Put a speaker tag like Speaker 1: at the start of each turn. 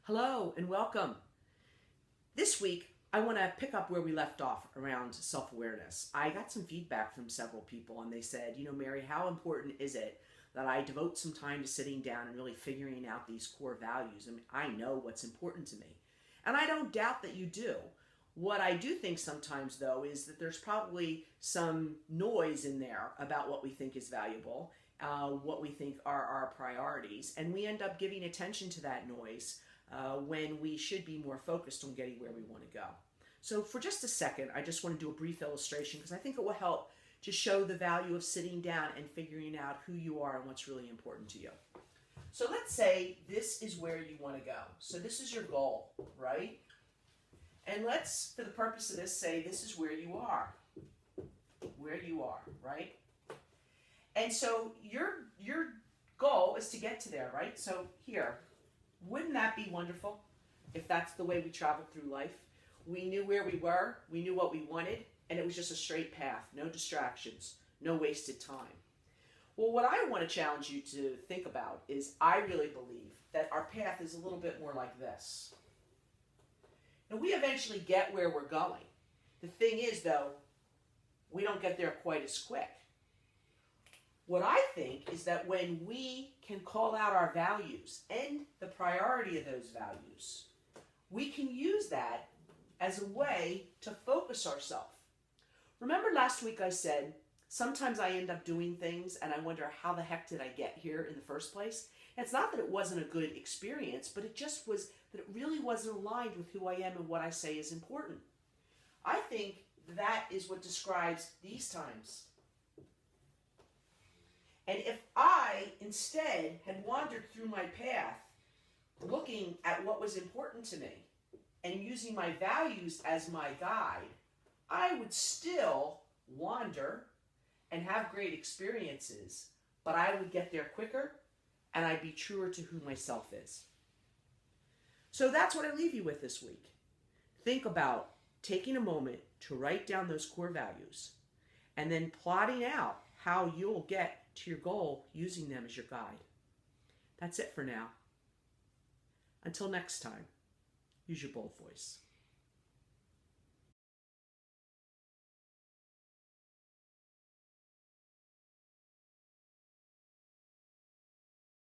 Speaker 1: Hello and welcome. This week, I want to pick up where we left off around self-awareness. I got some feedback from several people and they said, Mary, how important is it that I devote some time to sitting down and really figuring out these core values? I mean, I know what's important to me. And I don't doubt that you do. What I do think sometimes, though, is that there's probably some noise in there about what we think is valuable, what we think are our priorities, and we end up giving attention to that noise when we should be more focused on getting where we want to go. So for just a second, I just want to do a brief illustration because I think it will help to show the value of sitting down and figuring out who you are and what's really important to you. So let's say this is where you want to go. So this is your goal, right? And let's, for the purpose of this, say this is where you are. Where you are, right? And so your goal is to get to there, right? So here, wouldn't that be wonderful if that's the way we traveled through life? We knew where we were, we knew what we wanted, and it was just a straight path, no distractions, no wasted time. Well, what I want to challenge you to think about is I really believe that our path is a little bit more like this. And we eventually get where we're going. The thing is, though, we don't get there quite as quick. What I think is that when we can call out our values and the priority of those values, we can use that as a way to focus ourselves. Remember last week I said, sometimes I end up doing things and I wonder how the heck did I get here in the first place? And it's not that it wasn't a good experience, but it just was that it really wasn't aligned with who I am and what I say is important. I think that is what describes these times. And if I instead had wandered through my path looking at what was important to me and using my values as my guide, I would still wander and have great experiences, but I would get there quicker and I'd be truer to who myself is. So that's what I leave you with this week. Think about taking a moment to write down those core values and then plotting out how you'll get to your goal using them as your guide. That's it for now. Until next time, use your bold voice.